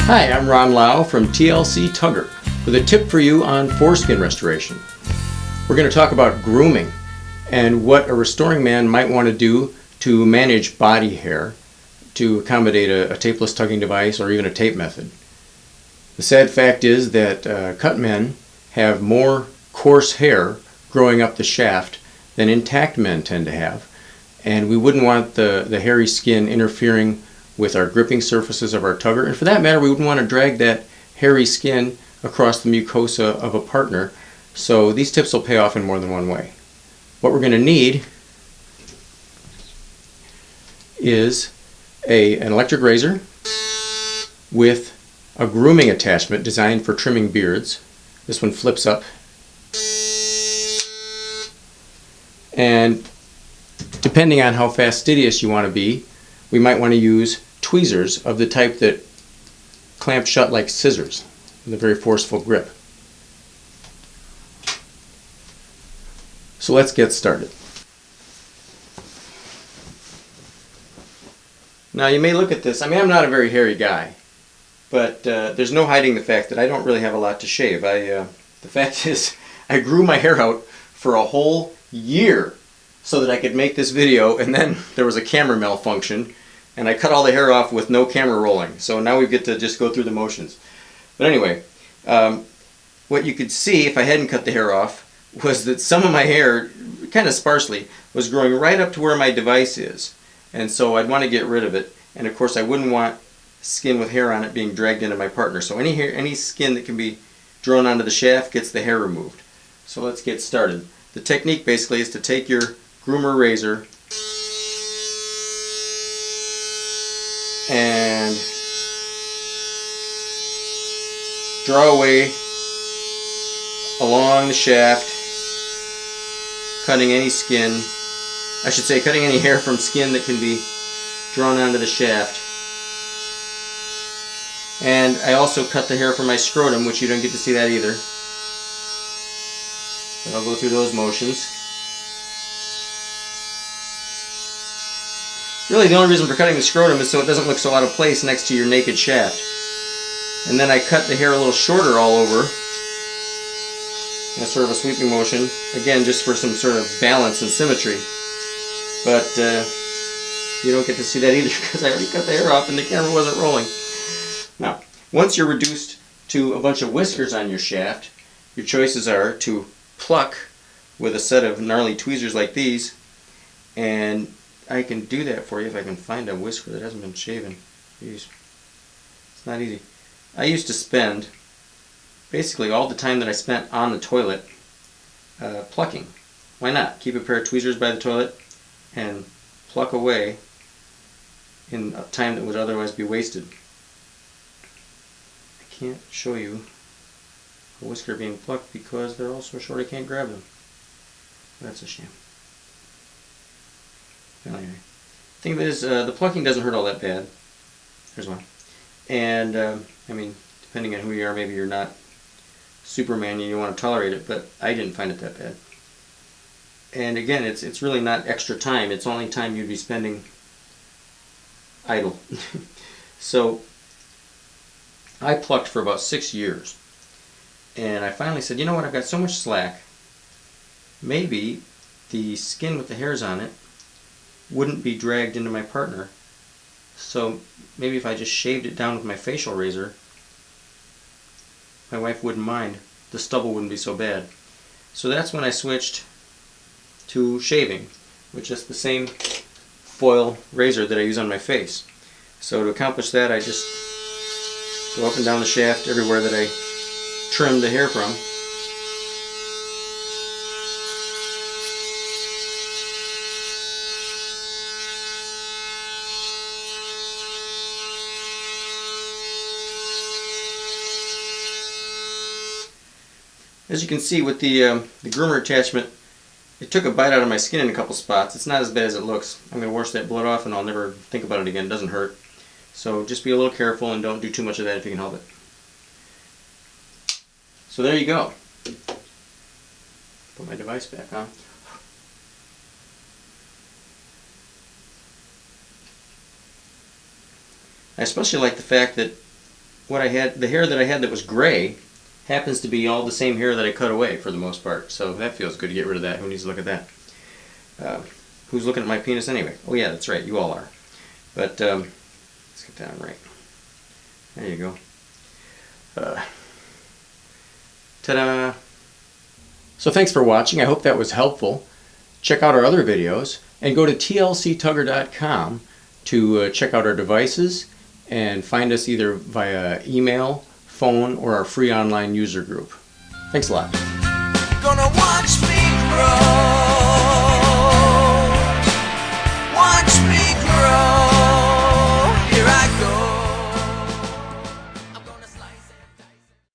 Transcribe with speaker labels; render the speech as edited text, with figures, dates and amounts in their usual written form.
Speaker 1: Hi, I'm Ron Lau from TLC Tugger with a tip for you on foreskin restoration. We're going to talk about grooming and what a restoring man might want to do to manage body hair to accommodate a tapeless tugging device or even a tape method. The sad fact is that cut men have more coarse hair growing up the shaft than intact men tend to have, and we wouldn't want the hairy skin interfering with our gripping surfaces of our tugger, and for that matter we wouldn't want to drag that hairy skin across the mucosa of a partner, so these tips will pay off in more than one way. What we're going to need is an electric razor with a grooming attachment designed for trimming beards. This one flips up, and depending on how fastidious you want to be, we might want to use tweezers of the type that clamp shut like scissors with a very forceful grip. So let's get started. Now you may look at this, I'm not a very hairy guy, but there's no hiding the fact that I don't really have a lot to shave. The fact is, I grew my hair out for a whole year so that I could make this video, and then there was a camera malfunction and I cut all the hair off with no camera rolling. So now we get to just go through the motions. But anyway, what you could see if I hadn't cut the hair off was that some of my hair, kind of sparsely, was growing right up to where my device is. And so I'd want to get rid of it. And of course I wouldn't want skin with hair on it being dragged into my partner. So any skin that can be drawn onto the shaft gets the hair removed. So let's get started. The technique basically is to take your groomer razor and draw away along the shaft, cutting any skin, I should say cutting any hair from skin that can be drawn onto the shaft. And I also cut the hair from my scrotum, which you don't get to see that either. But I'll go through those motions. Really the only reason for cutting the scrotum is so it doesn't look so out of place next to your naked shaft. And then I cut the hair a little shorter all over in a sort of a sweeping motion, again just for some sort of balance and symmetry. But you don't get to see that either because I already cut the hair off and the camera wasn't rolling. Now, once you're reduced to a bunch of whiskers on your shaft, your choices are to pluck with a set of gnarly tweezers like these, and I can do that for you if I can find a whisker that hasn't been shaven. Jeez. It's not easy. I used to spend basically all the time that I spent on the toilet plucking. Why not? Keep a pair of tweezers by the toilet and pluck away in time that would otherwise be wasted. I can't show you a whisker being plucked because they're all so short I can't grab them. That's a shame. Anyway, the thing is, the plucking doesn't hurt all that bad. There's one. And, depending on who you are, maybe you're not Superman and you want to tolerate it, but I didn't find it that bad. And again, it's really not extra time. It's only time you'd be spending idle. So, I plucked for about 6 years. And I finally said, you know what, I've got so much slack, maybe the skin with the hairs on it wouldn't be dragged into my partner. So maybe if I just shaved it down with my facial razor, my wife wouldn't mind. The stubble wouldn't be so bad. So that's when I switched to shaving, with just the same foil razor that I use on my face. So to accomplish that, I just go up and down the shaft everywhere that I trimmed the hair from. As you can see with the groomer attachment, it took a bite out of my skin in a couple spots. It's not as bad as it looks. I'm going to wash that blood off and I'll never think about it again. It doesn't hurt. So just be a little careful and don't do too much of that if you can help it. So there you go. Put my device back on. I especially like the fact that what I had, the hair that I had that was gray, happens to be all the same hair that I cut away for the most part. So that feels good to get rid of that. Who needs to look at that? Who's looking at my penis anyway? Oh yeah, that's right, you all are. But let's get that on right. There you go. Ta-da! So thanks for watching. I hope that was helpful. Check out our other videos and go to tlctugger.com to check out our devices and find us either via email, phone, or our free online user group. Thanks a lot.
Speaker 2: Gonna watch me grow.